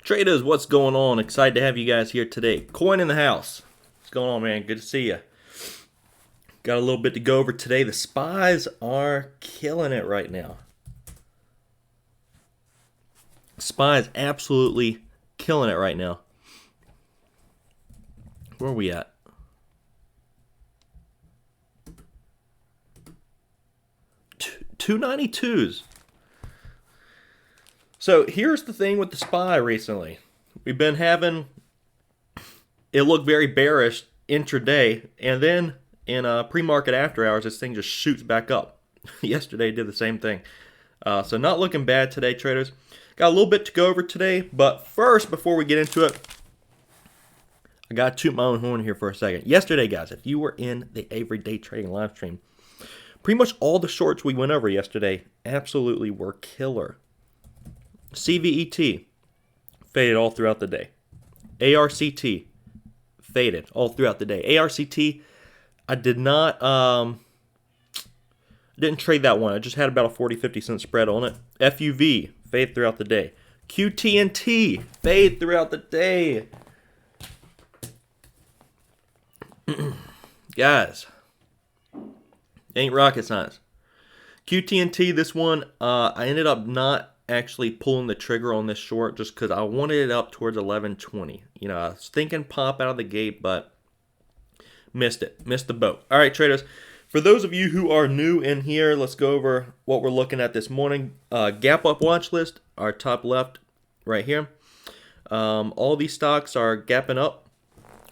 Traders, what's going on? Excited to have you guys here today. Coin in the house. What's going on, man? Good to see you. Got a little bit to go over today. The SPYs are killing it right now. SPYs absolutely killing it right now. Where are we at? $292s. So here's the thing with the SPY recently. We've been having it look very bearish intraday, and then in pre-market after hours, this thing just shoots back up. Yesterday did the same thing. So not looking bad today, traders. Got a little bit to go over today, but first, before we get into it, I got to toot my own horn here for a second. Yesterday, guys, if you were in the Avery day trading live stream, pretty much all the shorts we went over yesterday absolutely were killer. CVET faded all throughout the day. ARCT faded all throughout the day. ARCT, I didn't trade that one. I just had about a 40-50 cent spread on it. FUV fade throughout the day. QTNT fade throughout the day. Guys, ain't rocket science. QTNT, this one, I ended up not actually pulling the trigger on this short just because I wanted it up towards 11.20. You know, I was thinking pop out of the gate, but missed it. Missed the boat. All right, traders. For those of you who are new in here, let's go over what we're looking at this morning. Gap up watch list, our top left right here. All these stocks are gapping up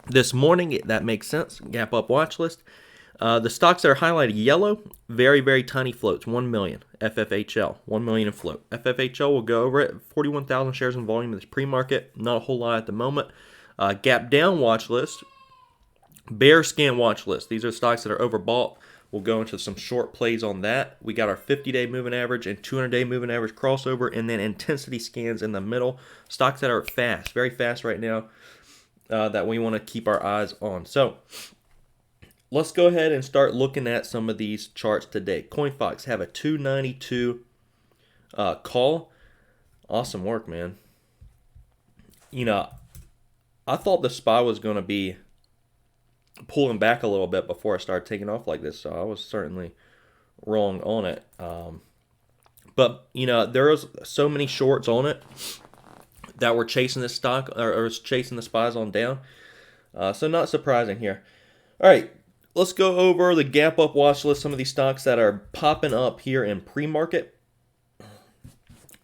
this morning. That makes sense. Gap up watch list. The stocks that are highlighted yellow, very, very tiny floats, 1 million. FFHL, 1 million in float. FFHL will go over it, 41,000 shares in volume in this pre-market. Not a whole lot at the moment. Gap down watch list, bear scan watch list. These are stocks that are overbought. We'll go into some short plays on that. We got our 50-day moving average and 200-day moving average crossover, and then intensity scans in the middle. Stocks that are fast, very fast right now, that we want to keep our eyes on. So let's go ahead and start looking at some of these charts today. CoinFox have a 292 call. Awesome work, man. You know, I thought the SPY was going to be pulling back a little bit before I started taking off like this, so I was certainly wrong on it. But, you know, there was so many shorts on it that were chasing this stock, or chasing the SPYs on down. So not surprising here. All right. Let's go over the gap up watch list, some of these stocks that are popping up here in pre-market.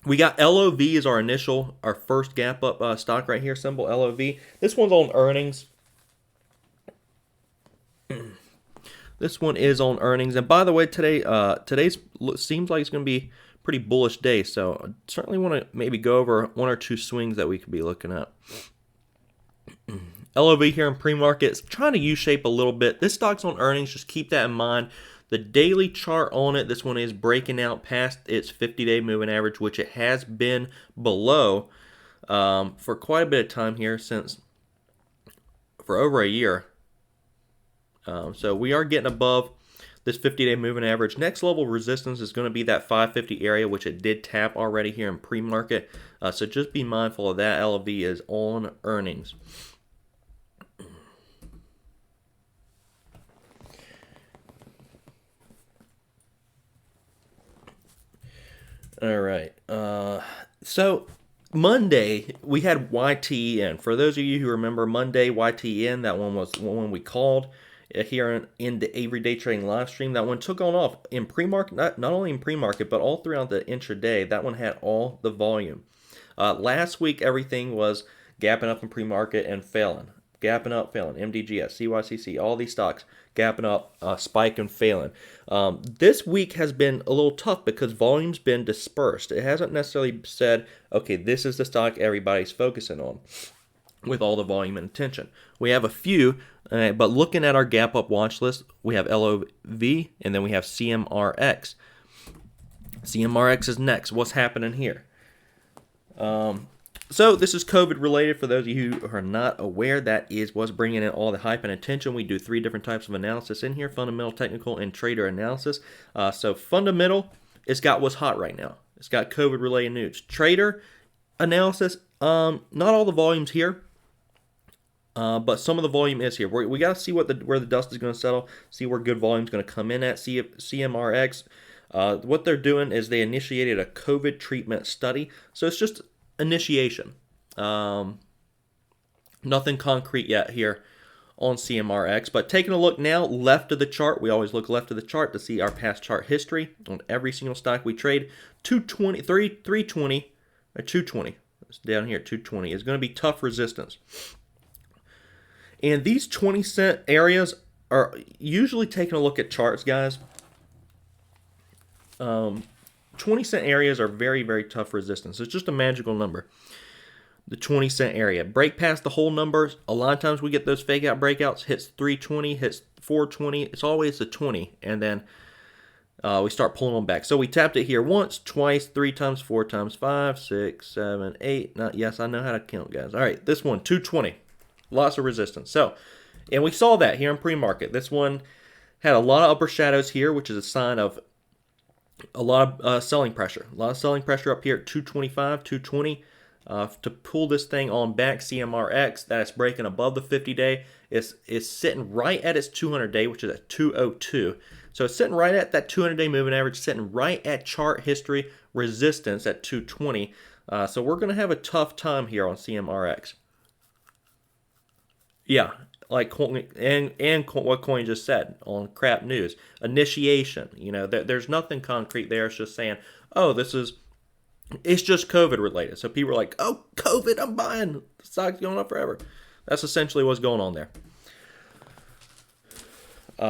We got LOV as our first gap up stock right here, symbol LOV. This one's on earnings. This one is on earnings. And by the way, today's seems like it's going to be a pretty bullish day, so I certainly want to maybe go over one or two swings that we could be looking at. LOV here in pre-market is trying to U-shape a little bit. This stock's on earnings. Just keep that in mind. The daily chart on it, this one is breaking out past its 50-day moving average, which it has been below for quite a bit of time here, for over a year. So we are getting above this 50-day moving average. Next level resistance is going to be that 550 area, which it did tap already here in pre-market. So just be mindful of that. LOV is on earnings. All right. So Monday we had YTN. For those of you who remember Monday YTN, that one was one we called here in the Avery day trading live stream. That one took on off in pre-market, not only in pre-market but all throughout the intraday. That one had all the volume. Last week everything was gapping up in pre-market and failing. Gapping up, failing. MDGS, CYCC, all these stocks gapping up, spike and failing. This week has been a little tough because volume's been dispersed. It hasn't necessarily said, okay, this is the stock everybody's focusing on with all the volume and attention. We have a few, but looking at our gap up watch list, we have LOV and then we have CMRX. CMRX is next. What's happening here? So this is COVID related. For those of you who are not aware, that is what's bringing in all the hype and attention. We do 3 different types of analysis in here: fundamental, technical, and trader analysis. So fundamental, it's got what's hot right now. It's got COVID related news. Trader analysis, Not all the volume's here, but some of the volume is here. We got to see where the dust is going to settle, see where good volume is going to come in at CMRX. What they're doing is they initiated a COVID treatment study, so it's just initiation. Nothing concrete yet here on CMRX, but taking a look now left of the chart, we always look left of the chart to see our past chart history on every single stock we trade. 220, 320, or 220. It's down here, 220 is going to be tough resistance. And these 20-cent areas are usually taking a look at charts, guys. 20-cent areas are very, very tough resistance. It's just a magical number. The 20-cent area. Break past the whole numbers. A lot of times we get those fake out breakouts. Hits 320, hits 420. It's always the 20. And then we start pulling them back. So we tapped it here once, twice, 3 times, 4 times, 5, 6, 7, 8. Yes, I know how to count, guys. All right, this one, 220. Lots of resistance. So, and we saw that here in pre-market. This one had a lot of upper shadows here, which is a sign of a lot of selling pressure. A lot of selling pressure up here at 225, 220. To pull this thing on back, CMRX, that is breaking above the 50-day. It's sitting right at its 200-day, which is at 202. So it's sitting right at that 200-day moving average, sitting right at chart history resistance at 220. So we're going to have a tough time here on CMRX. Yeah, like what Coin just said on crap news. Initiation. You know, there's nothing concrete there. It's just saying, oh, it's just COVID related. So people are like, oh, COVID, I'm buying. The stock's going up forever. That's essentially what's going on there.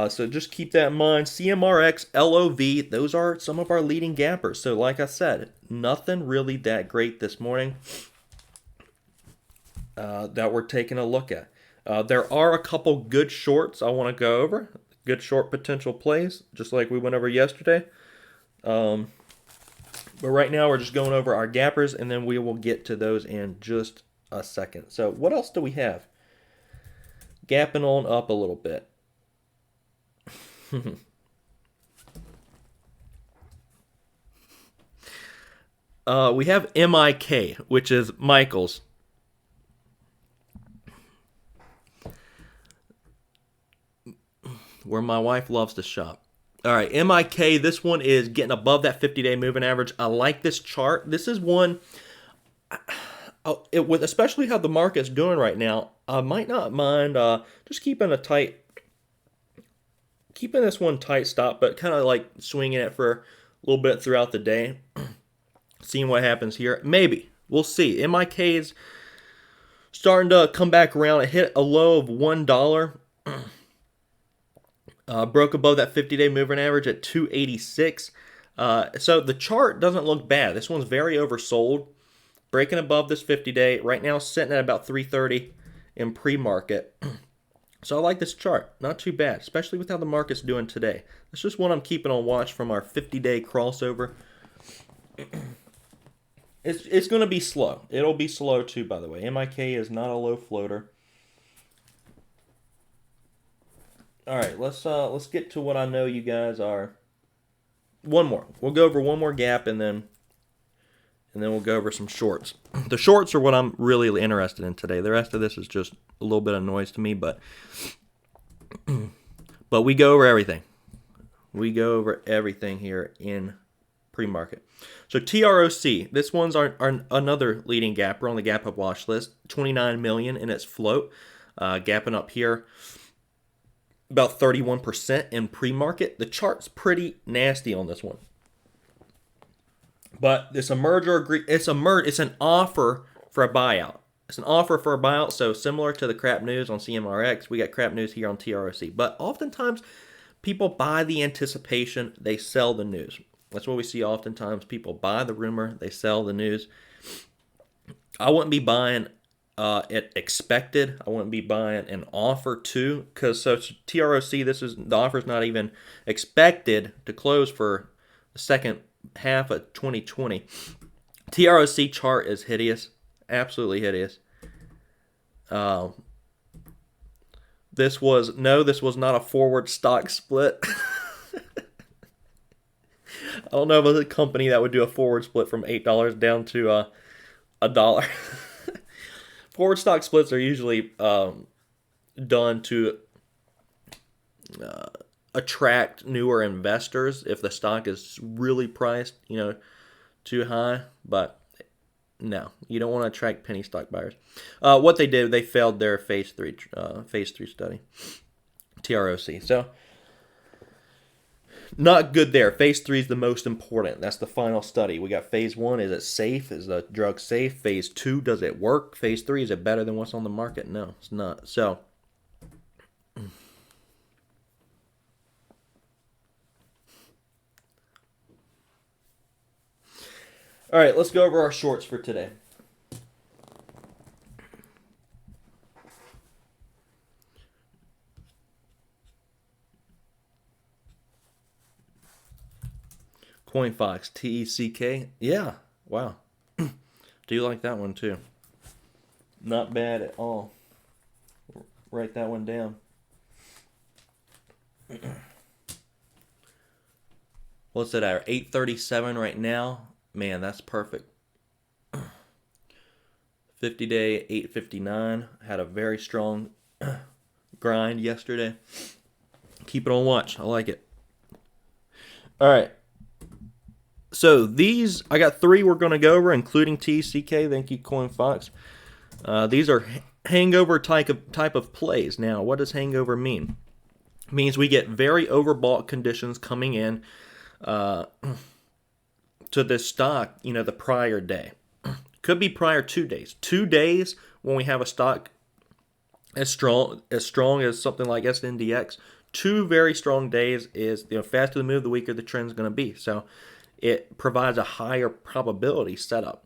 So just keep that in mind. CMRX, LOV, those are some of our leading gappers. So like I said, nothing really that great this morning that we're taking a look at. There are a couple good shorts I want to go over. Good short potential plays, just like we went over yesterday. But right now we're just going over our gappers, and then we will get to those in just a second. So what else do we have? Gapping on up a little bit. We have MIK, which is Michael's. Where my wife loves to shop. All right, MIK, this one is getting above that 50-day moving average. I like this chart. This is one, with especially how the market's doing right now, I might not mind just keeping this one tight stop, but kind of like swinging it for a little bit throughout the day, seeing what happens here. Maybe. We'll see. MIK is starting to come back around. It hit a low of $1. Broke above that 50-day moving average at 286. So the chart doesn't look bad. This one's very oversold. Breaking above this 50-day. Right now sitting at about 330 in pre-market. So I like this chart. Not too bad, especially with how the market's doing today. It's just one I'm keeping on watch from our 50-day crossover. It's going to be slow. It'll be slow too, by the way. MIK is not a low floater. All right, let's get to what I know you guys are. One more. We'll go over one more gap, and then we'll go over some shorts. The shorts are what I'm really interested in today. The rest of this is just a little bit of noise to me, but we go over everything. We go over everything here in pre-market. So TROC, this one's our another leading gapper on the gap up watch list. 29 million in its float, gapping up here. About 31% in pre-market. The chart's pretty nasty on this one. But it's a merger it's an offer for a buyout. It's an offer for a buyout, so similar to the crap news on CMRX, we got crap news here on TROC. But oftentimes people buy the anticipation, they sell the news. That's what we see oftentimes. People buy the rumor, they sell the news. I wouldn't be buying it expected. I wouldn't be buying an offer to, because so TROC, the offer's not even expected to close for the second half of 2020. TROC chart is hideous, absolutely hideous. This was not a forward stock split. I don't know if it's a company that would do a forward split from $8 down to $1. Forward stock splits are usually done to attract newer investors if the stock is really priced, too high. But no, you don't want to attract penny stock buyers. What they did, they failed their phase three study, TROC. So not good there. Phase 3 is the most important. That's the final study. We got phase 1. Is it safe? Is the drug safe? Phase 2. Does it work? Phase 3. Is it better than what's on the market? No, it's not. So, all right, let's go over our shorts for today. CoinFox, TECK. Yeah, wow. Do you like that one too? Not bad at all. Write that one down. What's it at? 837 right now. Man, that's perfect. 50-day, 859. Had a very strong grind yesterday. Keep it on watch. I like it. All right. So these, I got 3 we're going to go over, including TCK. Thank you, CoinFox. These are hangover type of plays. Now, what does hangover mean? It means we get very overbought conditions coming in to this stock, the prior day. Could be prior 2 days. 2 days when we have a stock as strong as something like SNDX. 2 very strong days is, faster the move, the weaker the trend is going to be. So it provides a higher probability setup.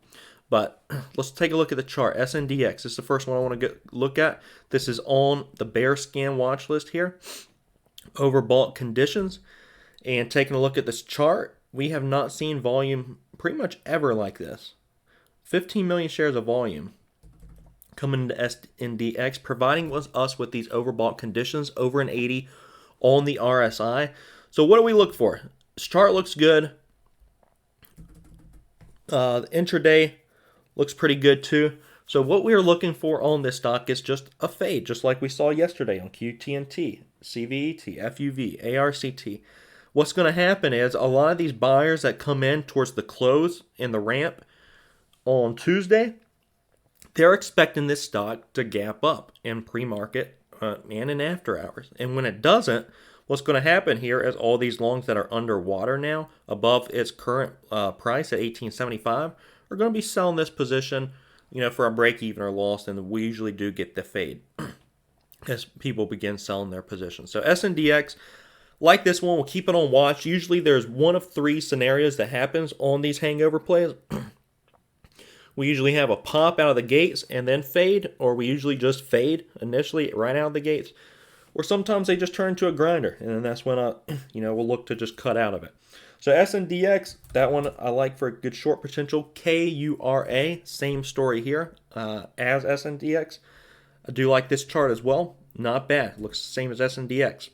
But let's take a look at the chart. SNDX, this is the first one I want to look at. This is on the bear scan watch list here. Overbought conditions. And taking a look at this chart, we have not seen volume pretty much ever like this. 15 million shares of volume coming into SNDX, providing us with these overbought conditions over an 80 on the RSI. So what do we look for? This chart looks good. The intraday looks pretty good too. So what we are looking for on this stock is just a fade, just like we saw yesterday on QTNT, CVET, FUV, ARCT. What's going to happen is a lot of these buyers that come in towards the close in the ramp on Tuesday, they're expecting this stock to gap up in pre-market and in after hours. And when it doesn't, what's going to happen here is all these longs that are underwater now, above its current price at $18.75, are going to be selling this position, for a break even or loss, and we usually do get the fade as people begin selling their positions. So SNDX, like this one, we'll keep it on watch. Usually there's one of 3 scenarios that happens on these hangover plays. We usually have a pop out of the gates and then fade, or we usually just fade initially right out of the gates. Or sometimes they just turn into a grinder, and then that's when we'll look to just cut out of it. So SNDX, that one I like for a good short potential. KURA, same story here as SNDX. I do like this chart as well. Not bad. Looks the same as SNDX.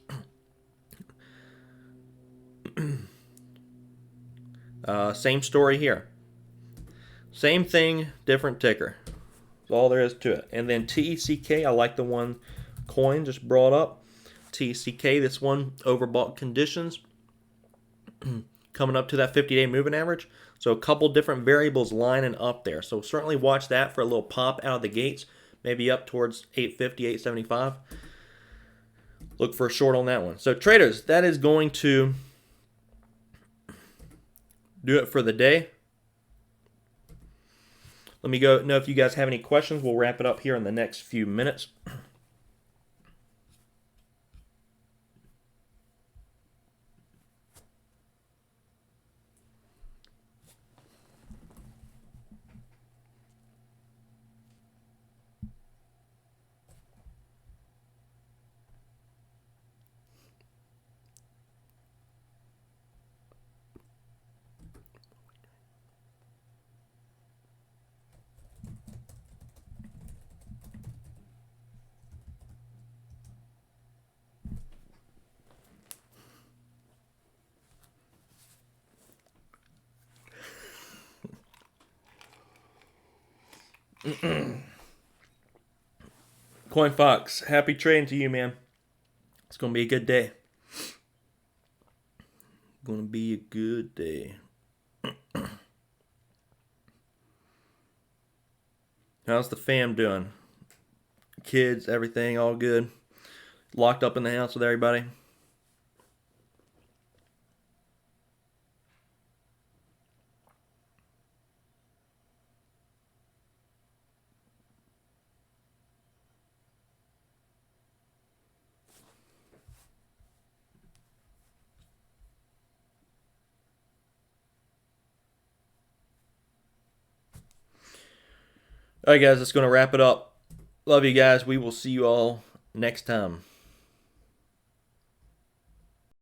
Same story here. Same thing, different ticker. That's all there is to it. And then TECK, I like the one coin just brought up. TECK, this one, overbought conditions. Coming up to that 50-day moving average. So a couple different variables lining up there. So certainly watch that for a little pop out of the gates. Maybe up towards 850, 875. Look for a short on that one. So traders, that is going to do it for the day. Let me know if you guys have any questions. We'll wrap it up here in the next few minutes. Coin Fox, happy trading to you, man. It's going to be a good day. Going to be a good day. How's the fam doing? Kids, everything, all good? Locked up in the house with everybody? All right, guys, that's going to wrap it up. Love you guys. We will see you all next time.